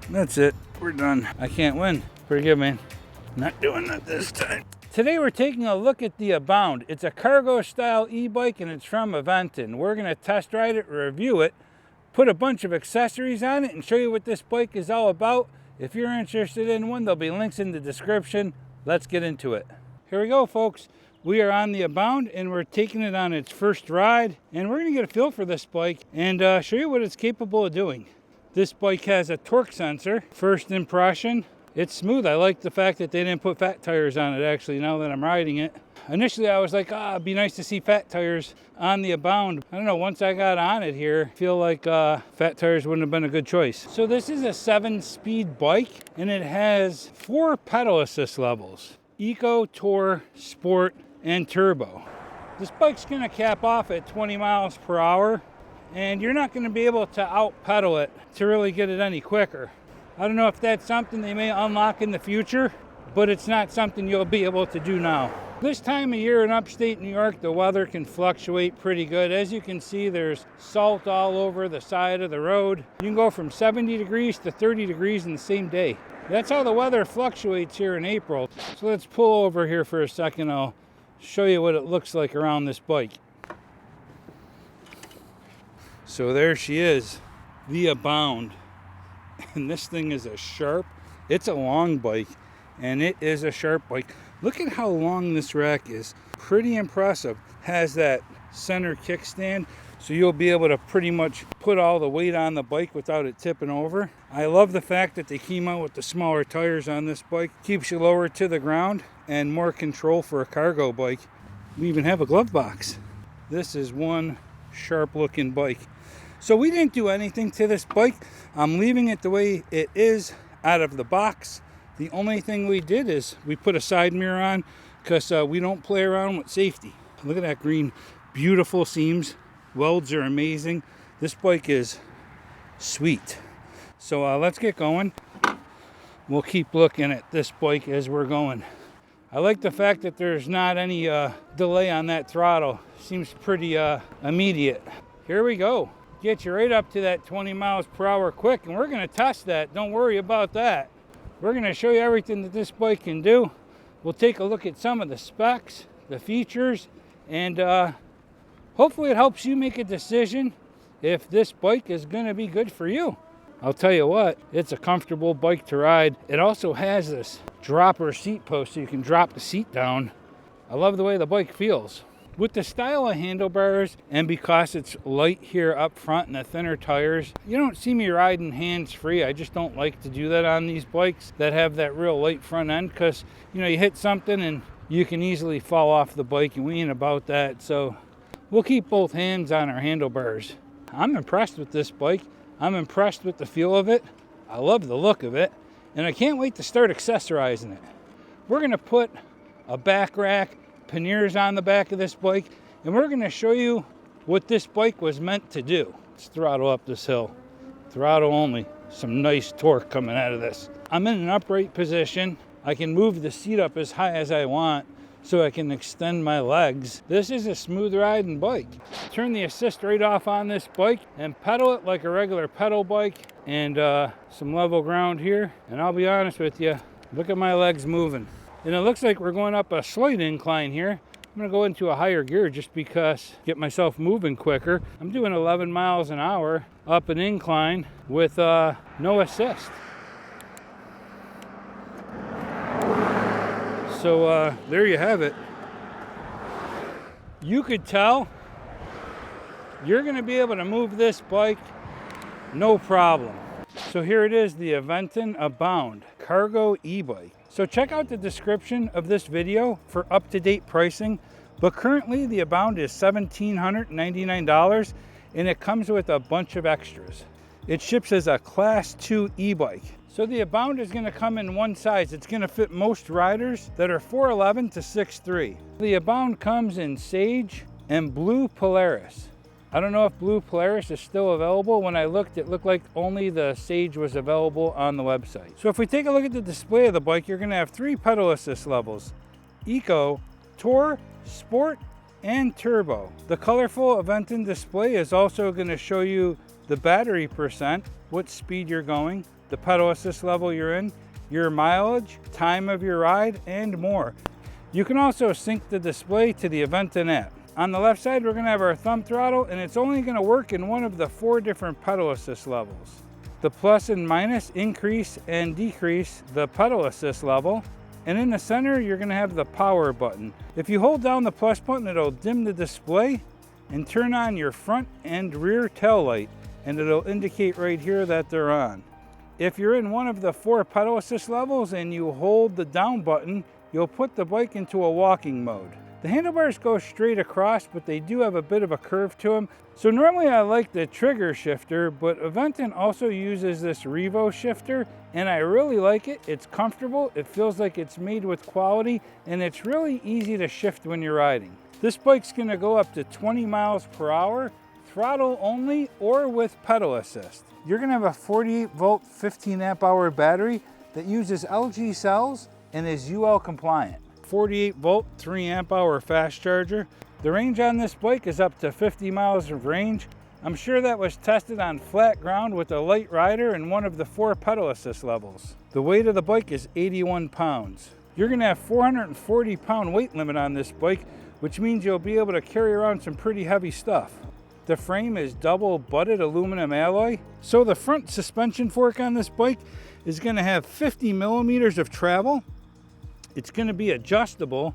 That's it. We're done. I can't win. Forgive me. Not doing that this time. Today we're taking a look at the Abound. It's a cargo style e-bike and it's from Aventon. We're going to test ride it, review it, put a bunch of accessories on it, and show you what this bike is all about. If you're interested in one, there'll be links in the description. Let's get into it. Here we go, folks. We are on the Abound and we're taking it on its first ride, and we're going to get a feel for this bike and show you what it's capable of doing. This bike has a torque sensor. First impression, it's smooth. I like the fact that they didn't put fat tires on it, actually, now that I'm riding it. Initially, I was like, it'd be nice to see fat tires on the Abound. I don't know, once I got on it here, I feel like fat tires wouldn't have been a good choice. So this is a 7-speed bike, and it has 4 pedal assist levels: Eco, Tour, Sport, and Turbo. This bike's gonna cap off at 20 miles per hour, and you're not gonna be able to out-pedal it to really get it any quicker. I don't know if that's something they may unlock in the future, but it's not something you'll be able to do now. This time of year in upstate New York, the weather can fluctuate pretty good. As you can see, there's salt all over the side of the road. You can go from 70 degrees to 30 degrees in the same day. That's how the weather fluctuates here in April. So let's pull over here for a second. I'll show you what it looks like around this bike. So there she is, the Abound. And this thing is it's a long bike, and it is a sharp bike. Look at how long this rack is. Pretty impressive. Has that center kickstand, so you'll be able to pretty much put all the weight on the bike without it tipping over. I love the fact that they came out with the smaller tires on this bike. Keeps you lower to the ground and more control for a cargo bike. We even have a glove box. This is one sharp looking bike. So we didn't do anything to this bike. I'm leaving it the way it is out of the box. The only thing we did is we put a side mirror on because we don't play around with safety. Look at that green, beautiful seams. Welds are amazing. This bike is sweet. So let's get going. We'll keep looking at this bike as we're going. I like the fact that there's not any delay on that throttle. Seems pretty immediate. Here we go. Get you right up to that 20 miles per hour quick, and we're going to test that. Don't worry about that. We're going to show you everything that this bike can do. We'll take a look at some of the specs, the features, and hopefully it helps you make a decision if this bike is going to be good for you. I'll tell you what, it's a comfortable bike to ride. It also has this dropper seat post so you can drop the seat down. I love the way the bike feels. With the style of handlebars, and because it's light here up front and the thinner tires, you don't see me riding hands-free. I just don't like to do that on these bikes that have that real light front end, because you hit something and you can easily fall off the bike, and we ain't about that. So we'll keep both hands on our handlebars. I'm impressed with this bike. I'm impressed with the feel of it. I love the look of it, and I can't wait to start accessorizing it. We're going to put a back rack, panniers on the back of this bike, and we're going to show you what this bike was meant to do. Let's throttle up this hill. Throttle only. Some nice torque coming out of this. I'm in an upright position. I can move the seat up as high as I want so I can extend my legs. This is a smooth riding bike. Turn the assist right off on this bike and pedal it like a regular pedal bike, and some level ground here. And I'll be honest with you, look at my legs moving. And it looks like we're going up a slight incline here. I'm going to go into a higher gear just because get myself moving quicker. I'm doing 11 miles an hour up an incline with no assist. So there you have it. You could tell you're going to be able to move this bike no problem. So here it is, the Aventon Abound cargo e-bike. So check out the description of this video for up-to-date pricing. But currently the Abound is $1,799, and it comes with a bunch of extras. It ships as a Class 2 e-bike. So the Abound is going to come in one size. It's going to fit most riders that are 4'11 to 6'3. The Abound comes in Sage and Blue Polaris. I don't know if Blue Polaris is still available. When I looked, it looked like only the Sage was available on the website. So if we take a look at the display of the bike, you're going to have 3 pedal assist levels: Eco, Tour, Sport, and turbo. The colorful Aventon display is also going to show you the battery percent, what speed you're going, the pedal assist level you're in, your mileage, time of your ride, and more. You can also sync the display to the Aventon app. On the left side, we're going to have our thumb throttle, and it's only going to work in one of the 4 different pedal assist levels. The plus and minus increase and decrease the pedal assist level. And in the center, you're going to have the power button. If you hold down the plus button, it'll dim the display and turn on your front and rear tail light, and it'll indicate right here that they're on. If you're in one of the 4 pedal assist levels and you hold the down button, you'll put the bike into a walking mode. The handlebars go straight across, but they do have a bit of a curve to them. So normally I like the trigger shifter, but Aventon also uses this Revo shifter, and I really like it. It's comfortable, it feels like it's made with quality, and it's really easy to shift when you're riding. This bike's gonna go up to 20 miles per hour, throttle only or with pedal assist. You're gonna have a 48 volt, 15 amp hour battery that uses LG cells and is UL compliant. 48 volt, 3 amp hour fast charger. The range on this bike is up to 50 miles of range. I'm sure that was tested on flat ground with a light rider in one of the 4 pedal assist levels. The weight of the bike is 81 pounds. You're gonna have 440 pound weight limit on this bike, which means you'll be able to carry around some pretty heavy stuff. The frame is double butted aluminum alloy. So the front suspension fork on this bike is gonna have 50 millimeters of travel. It's going to be adjustable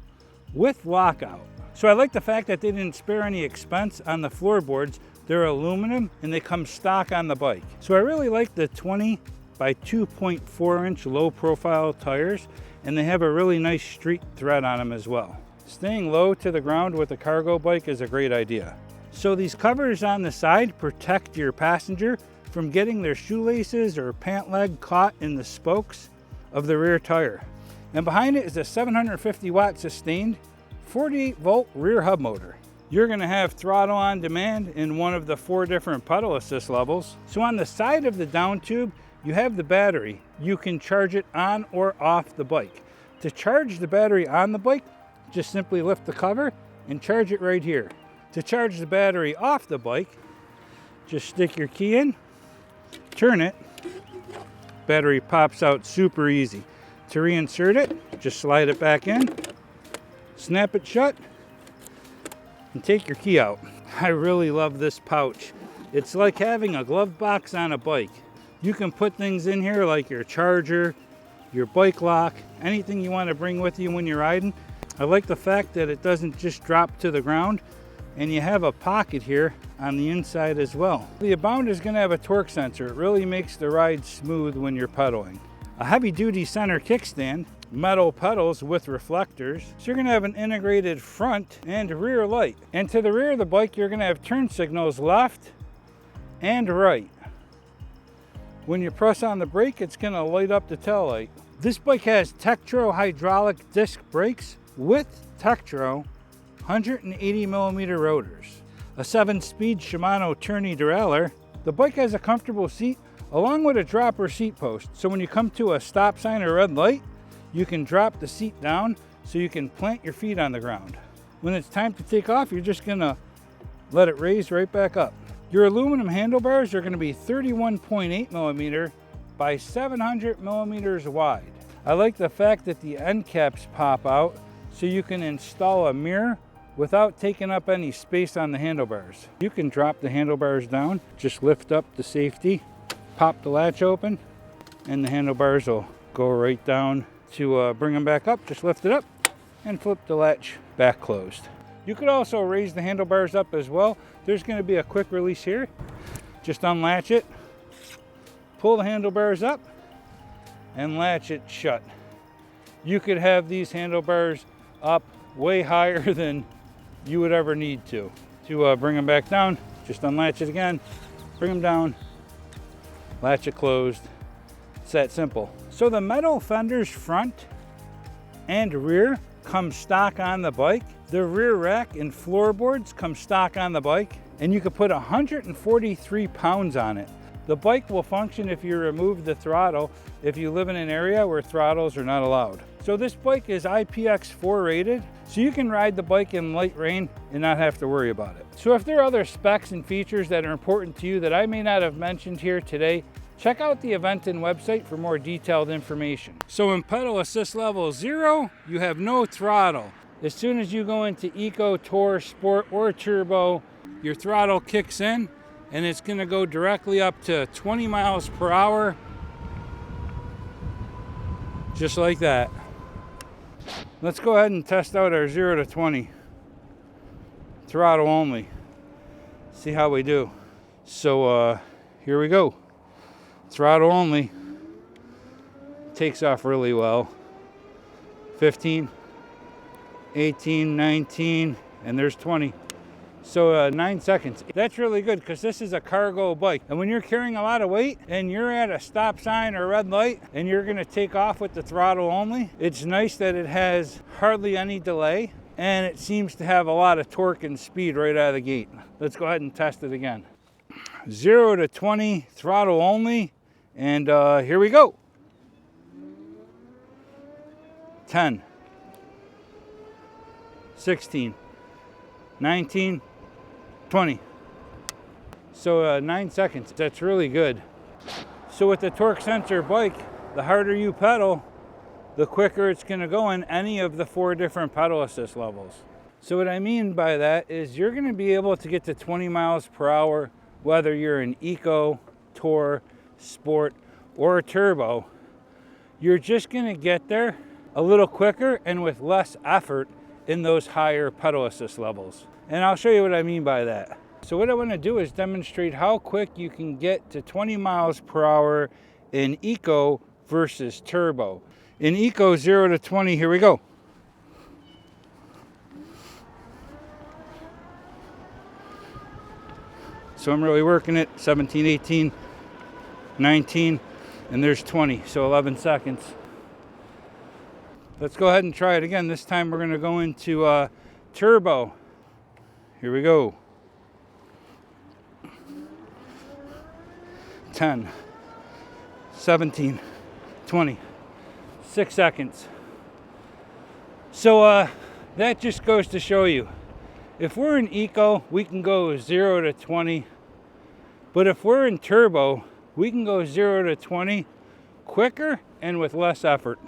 with lockout. So I like the fact that they didn't spare any expense on the floorboards. They're aluminum and they come stock on the bike. So I really like the 20 by 2.4 inch low profile tires, and they have a really nice street thread on them as well. Staying low to the ground with a cargo bike is a great idea. So these covers on the side protect your passenger from getting their shoelaces or pant leg caught in the spokes of the rear tire. And behind it is a 750 watt sustained 48 volt rear hub motor. You're going to have throttle on demand in one of the 4 different pedal assist levels. So on the side of the down tube, you have the battery. You can charge it on or off the bike. To charge the battery on the bike, just simply lift the cover and charge it right here. To charge the battery off the bike, just stick your key in, turn it, battery pops out super easy. To reinsert it, just slide it back in, snap it shut, and take your key out. I really love this pouch. It's like having a glove box on a bike. You can put things in here like your charger, your bike lock, anything you want to bring with you when you're riding. I like the fact that it doesn't just drop to the ground, and you have a pocket here on the inside as well. The Abound is going to have a torque sensor. It really makes the ride smooth when you're pedaling. A heavy-duty center kickstand, metal pedals with reflectors. So you're going to have an integrated front and rear light. And to the rear of the bike, you're going to have turn signals left and right. When you press on the brake, it's going to light up the tail light. This bike has Tektro hydraulic disc brakes with Tektro 180 millimeter rotors. A 7-speed Shimano tourney derailleur. The bike has a comfortable seat along with a dropper seat post. So when you come to a stop sign or red light, you can drop the seat down so you can plant your feet on the ground. When it's time to take off, you're just gonna let it raise right back up. Your aluminum handlebars are gonna be 31.8 millimeter by 700 millimeters wide. I like the fact that the end caps pop out so you can install a mirror without taking up any space on the handlebars. You can drop the handlebars down, just lift up the safety, pop the latch open, and the handlebars will go right down. To bring them back up, just lift it up and flip the latch back closed. You could also raise the handlebars up as well. There's going to be a quick release here. Just unlatch it, pull the handlebars up, and latch it shut. You could have these handlebars up way higher than you would ever need to. To bring them back down, just unlatch it again, bring them down, latch it closed. It's that simple. So the metal fenders front and rear come stock on the bike. The rear rack and floorboards come stock on the bike, and you can put 143 pounds on it. The bike will function if you remove the throttle if you live in an area where throttles are not allowed. So this bike is IPX4 rated, so you can ride the bike in light rain and not have to worry about it. So if there are other specs and features that are important to you that I may not have mentioned here today, check out the Aventon website for more detailed information. So in pedal assist level 0, you have no throttle. As soon as you go into Eco, Tour, Sport, or Turbo, your throttle kicks in and it's gonna go directly up to 20 miles per hour. Just like that. Let's go ahead and test out our 0 to 20. Throttle only. See how we do. So here we go. Throttle only. Takes off really well. 15, 18, 19, and there's 20. So 9 seconds. That's really good because this is a cargo bike. And when you're carrying a lot of weight and you're at a stop sign or red light and you're gonna take off with the throttle only, it's nice that it has hardly any delay and it seems to have a lot of torque and speed right out of the gate. Let's go ahead and test it again. 0 to 20, throttle only, and here we go. 10, 16, 19, 20. So 9 seconds. That's really good. So with the torque sensor bike, the harder you pedal, the quicker it's going to go in any of the 4 different pedal assist levels. So what I mean by that is you're going to be able to get to 20 miles per hour whether you're in Eco, Tour, Sport, or Turbo. You're just going to get there a little quicker and with less effort in those higher pedal assist levels. And I'll show you what I mean by that. So what I want to do is demonstrate how quick you can get to 20 miles per hour in Eco versus Turbo. In Eco, 0 to 20, here we go. So I'm really working it, 17, 18, 19, and there's 20, so 11 seconds. Let's go ahead and try it again. This time we're going to go into Turbo. Here we go. 10, 17, 20, 6 seconds. So that just goes to show you, if we're in Eco, we can go 0 to 20. But if we're in Turbo, we can go 0 to 20 quicker and with less effort.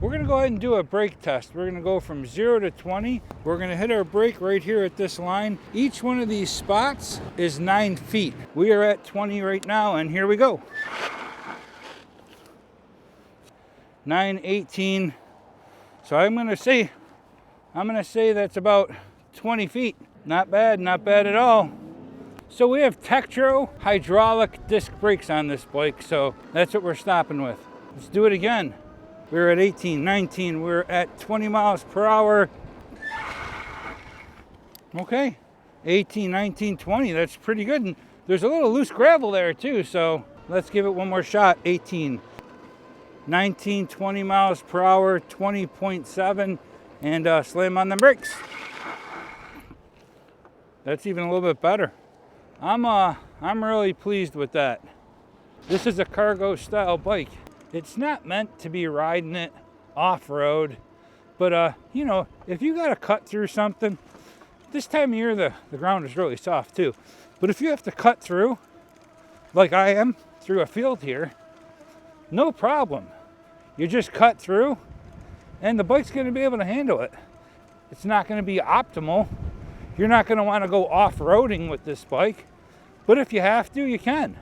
We're going to go ahead and do a brake test. We're going to go from 0 to 20. We're going to hit our brake right here at this line. Each one of these spots is 9 feet. We are at 20 right now, and here we go. 9, 18. So I'm going to say that's about 20 feet. Not bad at all. So we have Tektro hydraulic disc brakes on this bike, so that's what we're stopping with. Let's do it again. We're at 18, 19, we're at 20 miles per hour. Okay, 18, 19, 20, that's pretty good. And there's a little loose gravel there too, so let's give it one more shot. 18, 19, 20 miles per hour, 20.7, and slam on the brakes. That's even a little bit better. I'm really pleased with that. This is a cargo style bike. It's not meant to be riding it off-road, but you know, if you got to cut through something, this time of year the ground is really soft too. But if you have to cut through, like I am, through a field here, no problem. You just cut through, and the bike's going to be able to handle it. It's not going to be optimal. You're not going to want to go off-roading with this bike, but if you have to, you can.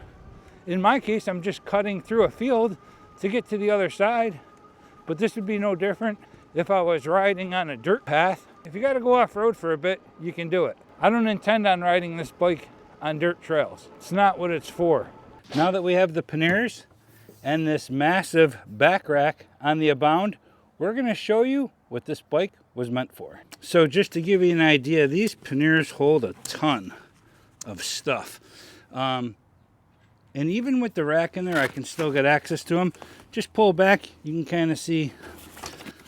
In my case, I'm just cutting through a field to get to the other side, but this would be no different if I was riding on a dirt path. If you got to go off-road for a bit, you can do it. I don't intend on riding this bike on dirt trails. It's not what it's for. Now that we have the panniers and this massive back rack on the Abound, we're going to show you what this bike was meant for. So just to give you an idea, these panniers hold a ton of stuff. And even with the rack in there, I can still get access to them. Just pull back, you can kind of see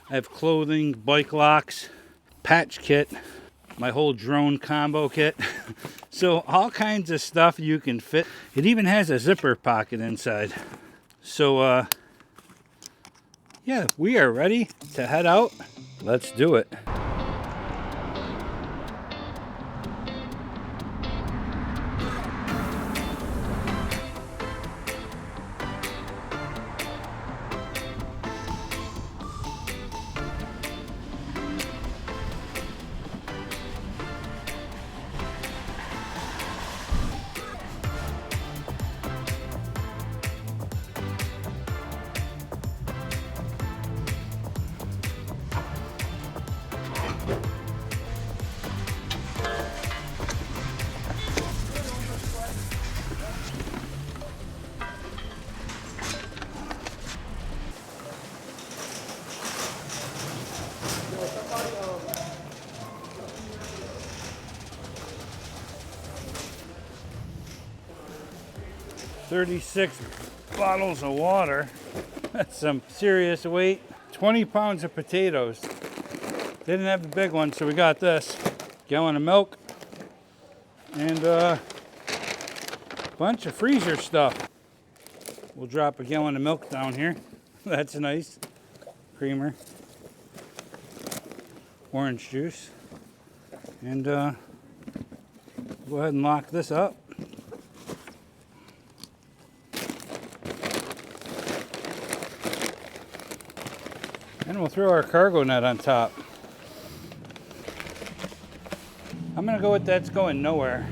I have clothing, bike locks, patch kit, my whole drone combo kit. So all kinds of stuff you can fit. It even has a zipper pocket inside. So yeah, we are ready to head out. Let's do it. $36 bottles of water. That's some serious weight. 20 pounds of potatoes. Didn't have the big one, so we got this. Gallon of milk. And a bunch of freezer stuff. We'll drop a gallon of milk down here. That's nice. Creamer. Orange juice. And go ahead and lock this up. And we'll throw our cargo net on top. I'm gonna go with that's going nowhere.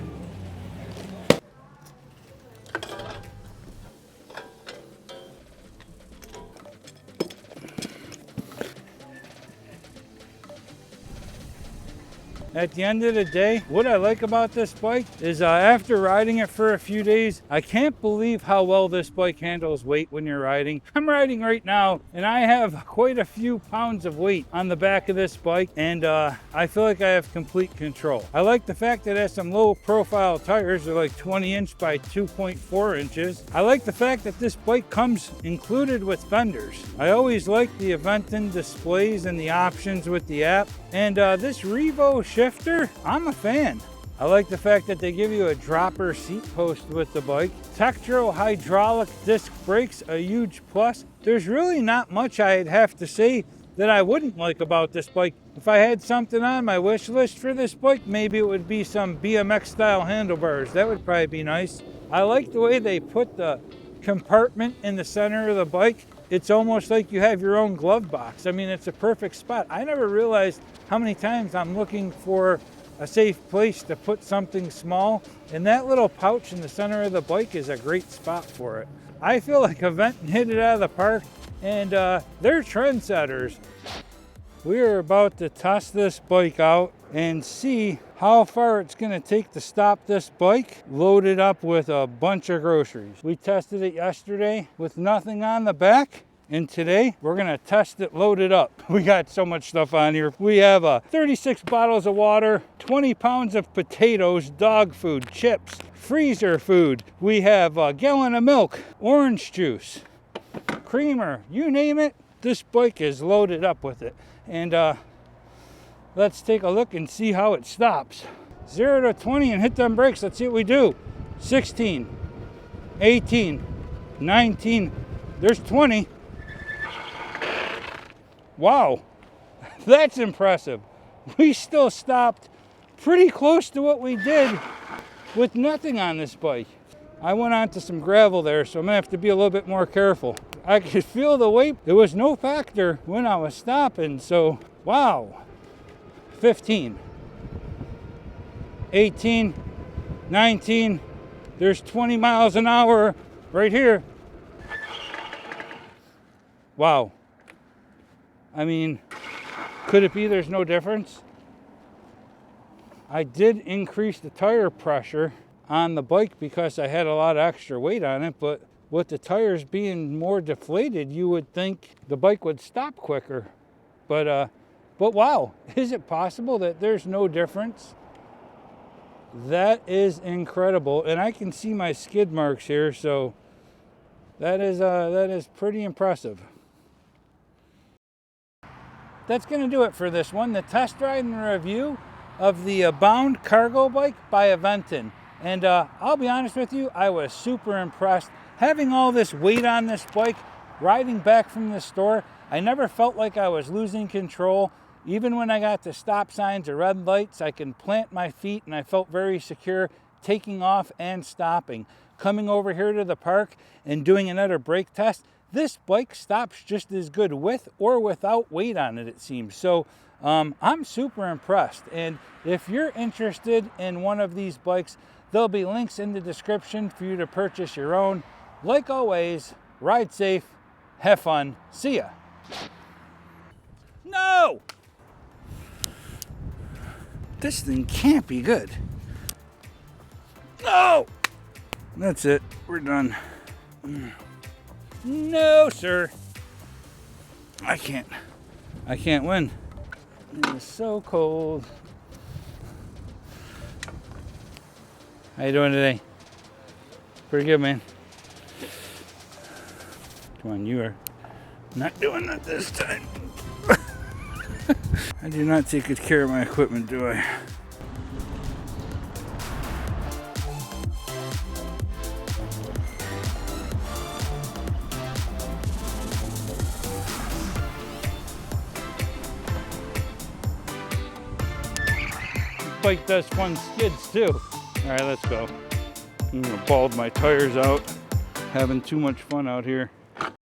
At the end of the day, what I like about this bike is after riding it for a few days, I can't believe how well this bike handles weight when you're riding. I'm riding right now and I have quite a few pounds of weight on the back of this bike, and I feel like I have complete control. I like the fact that it has some low profile tires. They're like 20 inch by 2.4 inches. I like the fact that this bike comes included with fenders. I always like the Aventon displays and the options with the app. And this Revo shifter, I'm a fan. I like the fact that they give you a dropper seat post with the bike. Tektro hydraulic disc brakes, a huge plus. There's really not much I'd have to say that I wouldn't like about this bike. If I had something on my wish list for this bike, maybe it would be some BMX style handlebars. That would probably be nice. I like the way they put the compartment in the center of the bike. It's almost like you have your own glove box. I mean, it's a perfect spot. I never realized how many times I'm looking for a safe place to put something small, and that little pouch in the center of the bike is a great spot for it. I feel like Aventon hit it out of the park, and they're trendsetters. We're about to test this bike out and see how far it's going to take to stop this bike loaded up with a bunch of groceries. We tested it yesterday with nothing on the back, and today we're going to test it loaded up. We got so much stuff on here. We have 36 bottles of water, 20 pounds of potatoes, dog food, chips, freezer food. We have a gallon of milk, orange juice, creamer, you name it. This bike is loaded up with it. And let's take a look and see how it stops. 0 to 20 and hit them brakes. Let's see what we do. 16, 18, 19, there's 20. Wow, that's impressive. We still stopped pretty close to what we did with nothing on this bike. I went onto some gravel there, so I'm gonna have to be a little bit more careful. I could feel the weight. It was no factor when I was stopping, so wow. 15, 18, 19, there's 20 miles an hour right here. Wow. I mean, could it be there's no difference? I did increase the tire pressure on the bike because I had a lot of extra weight on it, but with the tires being more deflated, you would think the bike would stop quicker. But wow, is it possible that there's no difference? That is incredible, and I can see my skid marks here, so that is pretty impressive. That's going to do it for this one, the test ride and review of the Abound cargo bike by Aventon. And I'll be honest with you, I was super impressed. Having all this weight on this bike, riding back from the store, I never felt like I was losing control. Even when I got to stop signs or red lights, I can plant my feet and I felt very secure taking off and stopping. Coming over here to the park and doing another brake test, this bike stops just as good with or without weight on it, it seems. So I'm super impressed. And if you're interested in one of these bikes, there'll be links in the description for you to purchase your own. Like always, ride safe, have fun, see ya. No! This thing can't be good. No! That's it, we're done. No, sir. I can't win. It is so cold. How you doing today? Pretty good, man. Come on, you are not doing that this time. I do not take good care of my equipment, do I? This bike does fun skids too. All right, let's go. I'm gonna bald my tires out. Having too much fun out here.